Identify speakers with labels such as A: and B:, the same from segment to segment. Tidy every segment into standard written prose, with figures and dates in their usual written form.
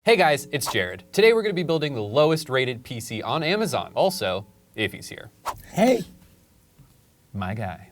A: Hey guys, it's Jared. Today we're gonna be building the lowest rated PC on Amazon. Also, Iffy's here.
B: Hey.
A: My guy.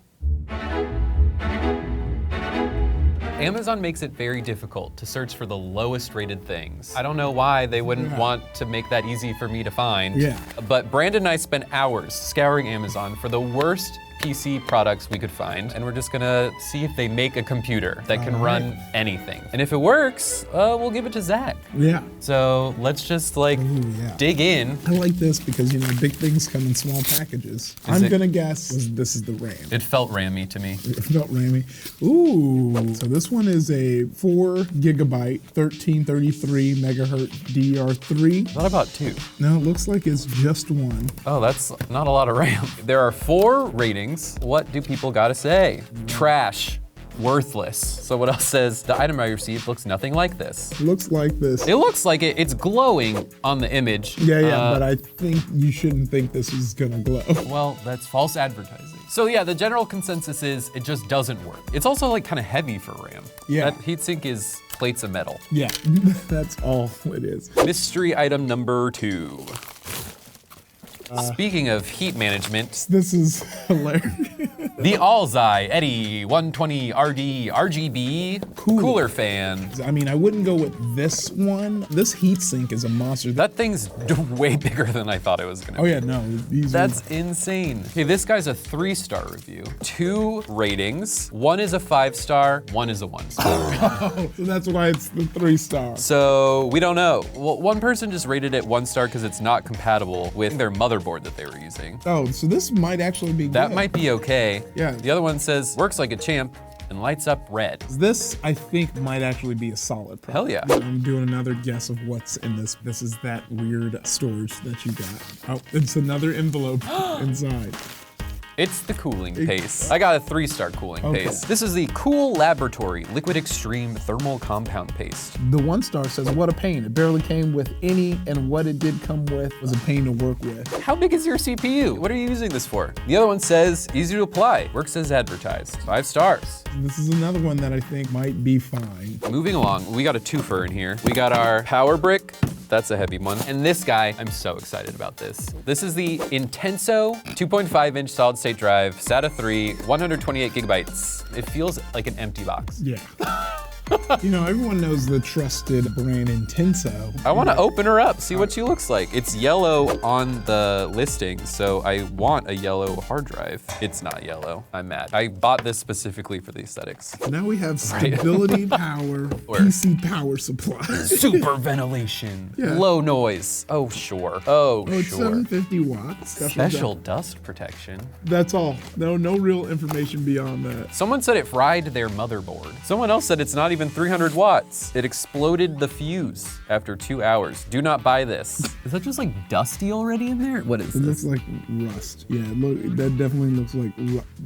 A: Amazon makes it very difficult to search for the lowest rated things. I don't know why they wouldn't want to make that easy for me to find.
B: Yeah.
A: But Brandon and I spent hours scouring Amazon for the worst PC products we could find, and we're just gonna see if they make a computer that can run anything. And if it works, we'll give it to Zach.
B: Yeah.
A: So let's just dig in.
B: I like this because, you know, big things come in small packages. I'm gonna guess this is the RAM.
A: It felt rammy to me.
B: It felt rammy. Ooh, so this one is a 4 gigabyte, 1333 megahertz DDR3.
A: What about 2?
B: No, it looks like it's just one.
A: Oh, that's not a lot of RAM. There are 4 ratings. What do people gotta say? Trash. Worthless. So what else says? The item I received looks nothing like this.
B: Looks like this.
A: It looks like it's glowing on the image.
B: Yeah, but I think you shouldn't think this is gonna glow.
A: Well, that's false advertising. So yeah, the general consensus is it just doesn't work. It's also like kind of heavy for RAM.
B: Yeah.
A: That heatsink is plates of metal.
B: Yeah, that's all it is.
A: Mystery item number 2. Speaking of heat management,
B: This is hilarious.
A: the Alzai Eddy 120 RD RGB cooler fan.
B: I mean, I wouldn't go with this one. This heatsink is a monster.
A: That thing's way bigger than I thought it was gonna be.
B: Oh yeah, no, these
A: That's insane. Okay, this guy's a 3-star review. 2 ratings. 1 is a 5-star, 1 is a 1-star.
B: Oh, so that's why it's the 3-star.
A: So we don't know. Well, one person just rated it 1-star because it's not compatible with their motherboard that they were using.
B: Oh, so this might actually be
A: That
B: good.
A: might be okay.
B: Yeah.
A: The other one says, works like a champ and lights up red.
B: This, I think, might actually be a solid product.
A: Hell yeah.
B: I'm doing another guess of what's in this. This is that weird storage that you got. Oh, it's another envelope inside.
A: It's the cooling paste. I got a 3-star cooling paste. This is the Cool Laboratory Liquid Extreme Thermal Compound Paste.
B: The 1-star says, what a pain. It barely came with any, and what it did come with was a pain to work with.
A: How big is your CPU? What are you using this for? The other one says, easy to apply, works as advertised. 5 stars.
B: This is another one that I think might be fine.
A: Moving along, we got a 2-fer in here. We got our power brick. That's a heavy one. And this guy, I'm so excited about this. This is the Intenso 2.5-inch solid state drive, SATA 3, 128 gigabytes. It feels like an empty box.
B: Yeah. You know, everyone knows the trusted brand Intenso.
A: I want to open her up, see what she looks like. It's yellow on the listing, so I want a yellow hard drive. It's not yellow. I'm mad. I bought this specifically for the aesthetics.
B: Now we have stability power, PC power supply.
A: Super ventilation,
B: Yeah.
A: low noise. Oh, sure. Oh,
B: Oh, it's
A: sure.
B: 750 watts.
A: Special dust protection.
B: That's all. No real information beyond that.
A: Someone said it fried their motherboard. Someone else said it's not even 300 watts. It exploded the fuse after 2 hours. Do not buy this. Is that just like dusty already in there? What is
B: It
A: this?
B: looks like rust. Yeah, that definitely looks like,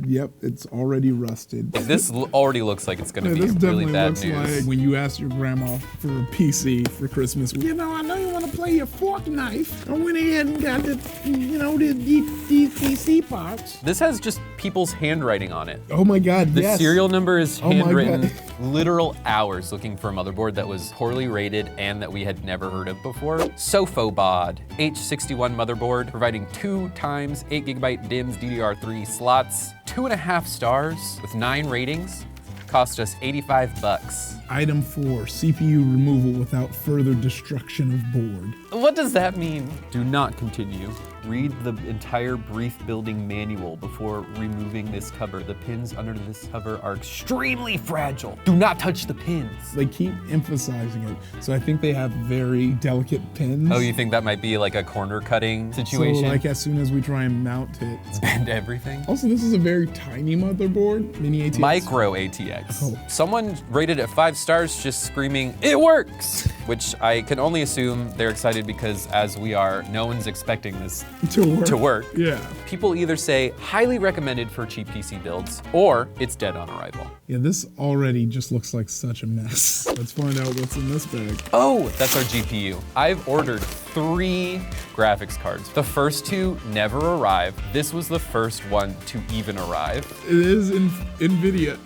B: yep, it's already rusted.
A: This already looks like it's gonna
B: Yeah,
A: be
B: this
A: really
B: definitely
A: bad
B: looks
A: news.
B: like when you ask your grandma for a PC for Christmas. You know, I know you want to play your fork knife. I went ahead and got the, you know, these PC parts.
A: This has just people's handwriting on it.
B: Oh my God,
A: The
B: yes.
A: serial number is
B: Oh my
A: handwritten.
B: God.
A: Literal hours looking for a motherboard that was poorly rated and that we had never heard of before. Sofobod H61 motherboard, providing 2 times 8 gigabyte DIMMs DDR3 slots, 2.5 stars with 9 ratings. Cost us 85 bucks.
B: Item 4, CPU removal without further destruction of board.
A: What does that mean? Do not continue. Read the entire brief building manual before removing this cover. The pins under this cover are extremely fragile. Do not touch the pins.
B: They keep emphasizing it, so I think they have very delicate pins.
A: Oh, you think that might be like a corner cutting situation?
B: So like as soon as we try and mount it.
A: Bend everything?
B: Also, this is a very tiny motherboard, mini ATX.
A: Micro ATX.
B: Oh.
A: Someone rated it 5 stars just screaming, it works! Which I can only assume they're excited because as we are, no one's expecting this to work.
B: Yeah.
A: People either say highly recommended for cheap PC builds or it's dead on arrival.
B: Yeah, this already just looks like such a mess. Let's find out what's in this bag.
A: Oh, that's our GPU. I've ordered 3 graphics cards. The first 2 never arrived. This was the first one to even arrive.
B: It is in NVIDIA.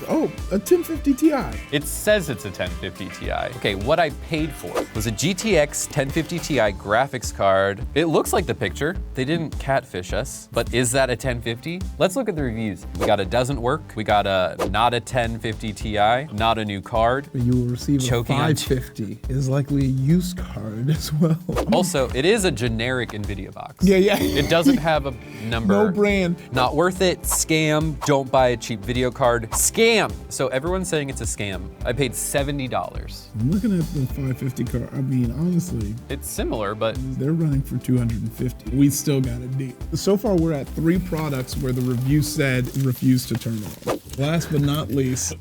B: Oh, a 1050 Ti.
A: It says it's a 1050 Ti. Okay, what I paid for was a GTX 1050 Ti graphics card. It looks like the picture. They didn't catfish us, but is that a 1050? Let's look at the reviews. We got a doesn't work. We got a not a 1050 Ti, not a new card.
B: But you will receive
A: Choking
B: a
A: on
B: 550. It is likely a used card as well.
A: Also, it is a generic NVIDIA box.
B: Yeah.
A: It doesn't have a number.
B: No brand.
A: Not worth it, scam, don't buy a cheap video card, scam. So everyone's saying it's a scam. I paid $70.
B: I'm looking at the 550 card. I mean, honestly,
A: It's similar, but
B: they're running for 250. We still got a deal. So far, we're at 3 products where the review said refused to turn on. Last but not least,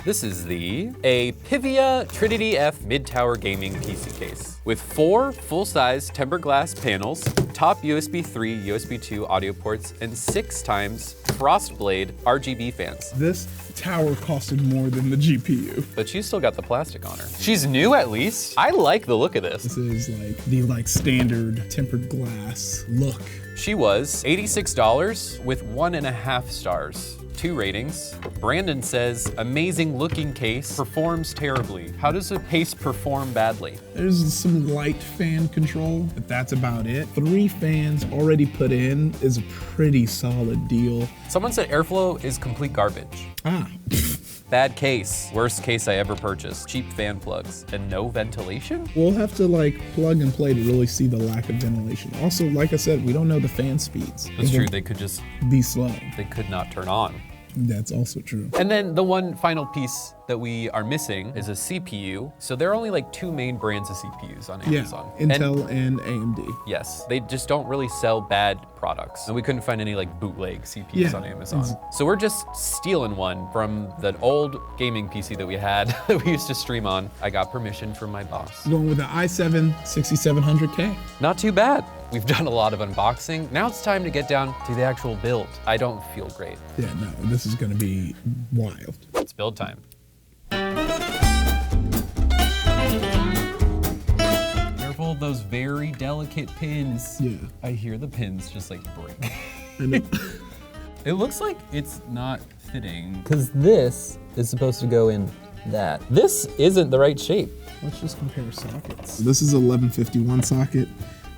A: this is a Pivia Trinity F mid-tower gaming PC case with 4 full-size tempered glass panels, top USB 3, USB 2 audio ports, and 6 times Frostblade RGB fans.
B: this tower costed more than the GPU.
A: But she still got the plastic on her. She's new at least. I like the look of this.
B: This is like the standard tempered glass look.
A: She was $86 with 1.5 stars. 2 ratings. Brandon says, amazing looking case, performs terribly. How does a case perform badly?
B: There's some light fan control, but that's about it. 3 fans already put in is a pretty solid deal.
A: Someone said airflow is complete garbage. Bad case. Worst case I ever purchased. Cheap fan plugs. And no ventilation?
B: We'll have to plug and play to really see the lack of ventilation. Also, like I said, we don't know the fan speeds.
A: That's true, they could just,
B: be slow.
A: they could not turn on.
B: That's also true.
A: And then the one final piece that we are missing is a CPU. So there are only 2 main brands of CPUs on Amazon.
B: Intel and AMD.
A: Yes, they just don't really sell bad products. And we couldn't find any bootleg CPUs on Amazon. So we're just stealing one from that old gaming PC that we had that we used to stream on. I got permission from my boss.
B: Going with the i7 6700K.
A: Not too bad. We've done a lot of unboxing. Now it's time to get down to the actual build. I don't feel great.
B: Yeah, no, this is gonna be wild.
A: It's build time. Careful of those very delicate pins.
B: Yeah.
A: I hear the pins just break.
B: I know.
A: It looks like it's not fitting.
C: Because this is supposed to go in that. This isn't the right shape.
B: Let's just compare sockets. This is 1151 socket.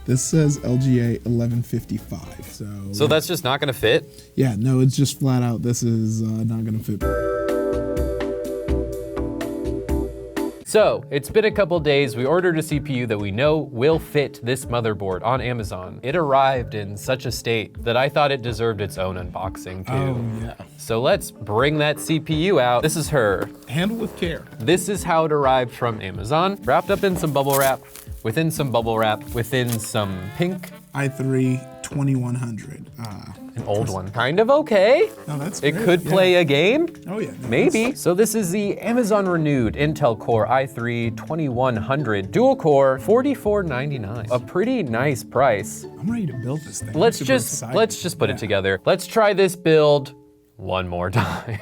B: This says LGA 1155.
A: So that's just not gonna fit?
B: Yeah, no, it's just flat out. This is not gonna fit.
A: So, it's been a couple days. We ordered a CPU that we know will fit this motherboard on Amazon. It arrived in such a state that I thought it deserved its own unboxing too.
B: Oh, yeah.
A: So let's bring that CPU out. This is her.
B: Handle with care.
A: This is how it arrived from Amazon. Wrapped up in some bubble wrap, within some bubble wrap, within some pink.
B: i3 2100.
A: An old one. Kind of okay.
B: No, that's
A: It
B: great,
A: could play a game.
B: Oh yeah. No,
A: Maybe. So this is the Amazon renewed Intel Core i3 2100 dual core, $44.99. A pretty nice price.
B: I'm ready to build this thing.
A: Let's
B: I'm super
A: just
B: excited.
A: put it together. Let's try this build one more time.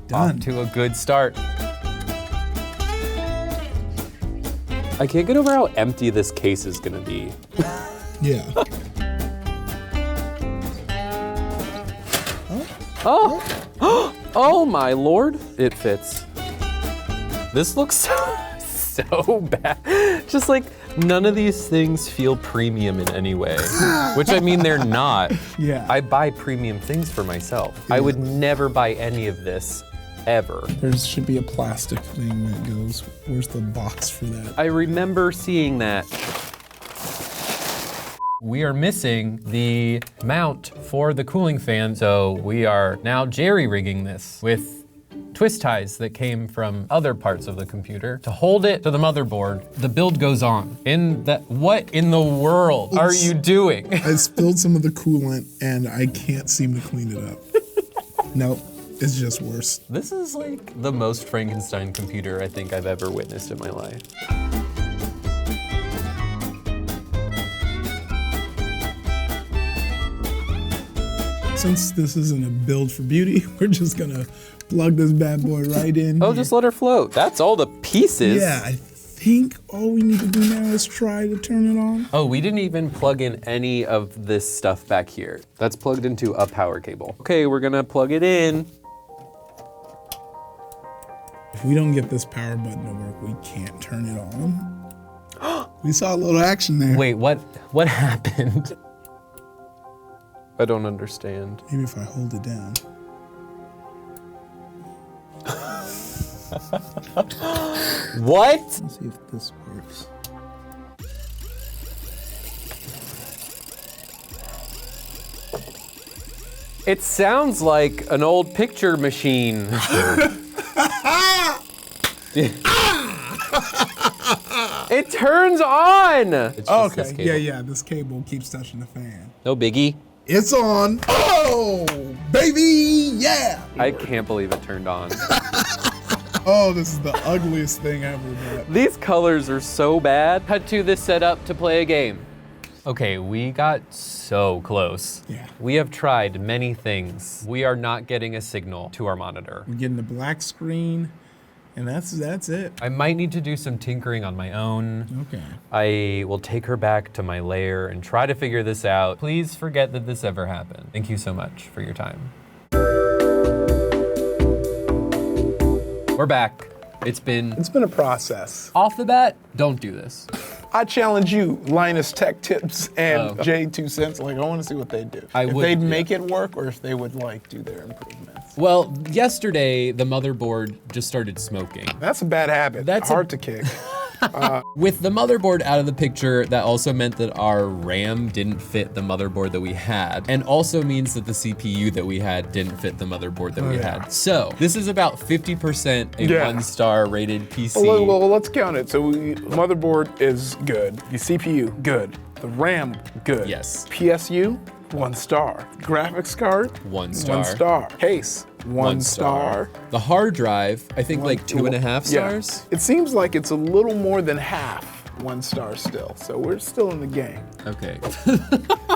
B: Done.
A: Off to a good start. I can't get over how empty this case is gonna be.
B: Yeah.
A: Oh, oh my lord, it fits. This looks so bad. Just none of these things feel premium in any way, which I mean they're not.
B: Yeah.
A: I buy premium things for myself. I would never buy any of this ever.
B: There should be a plastic thing that goes, where's the box for that?
A: I remember seeing that. We are missing the mount for the cooling fan, so we are now jerry-rigging this with twist ties that came from other parts of the computer to hold it to the motherboard. The build goes on. What in the world are you doing?
B: I spilled some of the coolant and I can't seem to clean it up. Nope, it's just worse.
A: This is the most Frankenstein computer I think I've ever witnessed in my life.
B: Since this isn't a build for beauty, we're just gonna plug this bad boy right in.
A: Oh,
B: here.
A: just let her float. That's all the pieces.
B: Yeah, I think all we need to do now is try to turn it on.
A: Oh, we didn't even plug in any of this stuff back here. That's plugged into a power cable. Okay, we're gonna plug it in.
B: If we don't get this power button to work, we can't turn it on. We saw a little action there.
A: Wait, what happened? I don't understand.
B: Maybe if I hold it down.
A: What?
B: Let's see if this works.
A: It sounds like an old picture machine. It turns on! It's just this
B: Okay,
A: cable.
B: yeah, this cable keeps touching the fan.
A: No biggie.
B: It's on. Oh, baby, yeah.
A: I can't believe it turned on.
B: Oh, this is the ugliest thing ever, man.
A: These colors are so bad. Cut to this setup to play a game. Okay, we got so close.
B: Yeah.
A: We have tried many things. We are not getting a signal to our monitor.
B: We're getting the black screen, and that's it.
A: I might need to do some tinkering on my own.
B: Okay.
A: I will take her back to my lair and try to figure this out. Please forget that this ever happened. Thank you so much for your time. We're back. It's been
D: a process.
A: off the bat, don't do this.
D: I challenge you, Linus Tech Tips and
A: Oh.
D: J 2 Cents. Like, I want to see what they do.
A: I
D: if
A: would,
D: they'd
A: yeah.
D: make it work, or if they would like do their improvements.
A: Well, yesterday the motherboard just started smoking.
D: That's a bad habit.
A: That's
D: hard to kick.
A: With the motherboard out of the picture, that also meant that our RAM didn't fit the motherboard that we had, and also means that the CPU that we had didn't fit the motherboard that we had. So this is about 50% a
D: Yeah.
A: 1-star rated PC.
D: Well, let's count it. So motherboard is good. The CPU, good. The RAM, good.
A: Yes.
D: PSU, 1 star. Graphics card,
A: 1 star.
D: 1 star. Case, 1 star.
A: The hard drive, I think like 2.5 stars.
D: Yeah. It seems like it's a little more than half 1 star still. So we're still in the game.
A: Okay.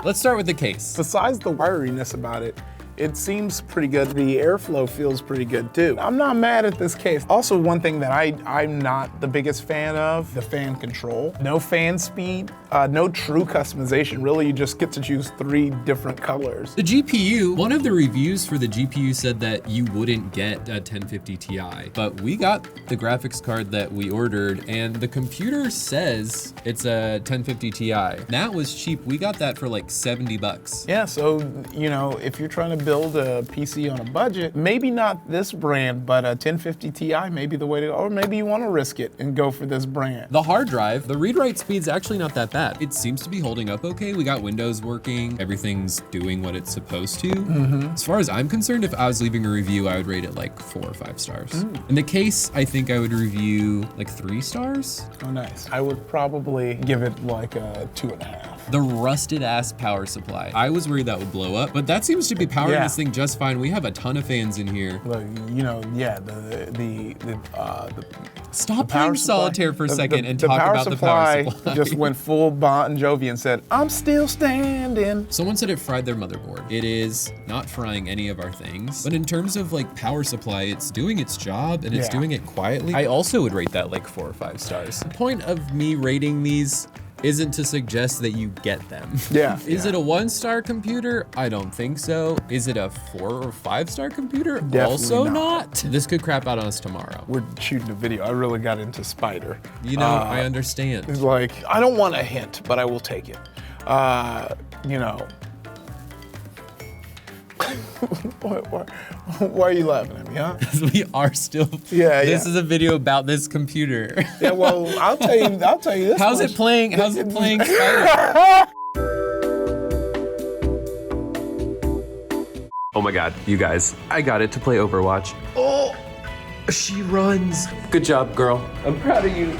A: Let's start with the case.
D: Besides the wiriness about it, it seems pretty good. The airflow feels pretty good too. I'm not mad at this case. Also, one thing that I'm not the biggest fan of, the fan control. No fan speed, no true customization. Really, you just get to choose 3 different colors.
A: The GPU, one of the reviews for the GPU said that you wouldn't get a 1050 Ti, but we got the graphics card that we ordered and the computer says it's a 1050 Ti. That was cheap. We got that for like 70 bucks.
D: Yeah, so, you know, if you're trying to build a PC on a budget, maybe not this brand, but a 1050 Ti may be the way to go, or maybe you want to risk it and go for this brand.
A: The hard drive, the read-write speed's actually not that bad. It seems to be holding up okay. We got Windows working. Everything's doing what it's supposed to. As far as I'm concerned, if I was leaving a review, I would rate it like 4 or 5 stars. In the case, I think I would review like 3 stars.
D: Oh, nice. I would probably give it like a 2.5.
A: The rusted ass power supply. I was worried that would blow up, but that seems to be powering
D: Yeah.
A: this thing just fine. We have a ton of fans in here.
D: Look, you know, yeah,
A: Stop
D: power
A: playing
D: supply-
A: solitaire for a second and
D: the
A: talk
D: power
A: about the power
D: supply
A: supply.
D: just went full Bon Jovi and said, "I'm still standing."
A: Someone said it fried their motherboard. It is not frying any of our things, but in terms of like power supply, it's doing its job and it's
D: Yeah.
A: doing it quietly. I also would rate that like 4 or 5 stars. The point of me rating these isn't to suggest that you get them.
D: Yeah.
A: Is it a 1-star computer? I don't think so. Is it a 4 or 5-star computer?
D: Definitely
A: also
D: not.
A: not. This could crap out on us tomorrow.
D: We're shooting a video. I really got into Spider.
A: You know, I understand.
D: It's like, I don't want a hint, but I will take it. You know. Why are you laughing at me, huh?
A: We are still.
D: Yeah,
A: This
D: yeah.
A: is a video about this computer.
D: Yeah, well, I'll tell you this.
A: How's it
D: much.
A: playing? How's it playing Spider? Oh my God, you guys! I got it to play Overwatch. Oh, she runs. Good job, girl.
D: I'm proud of you.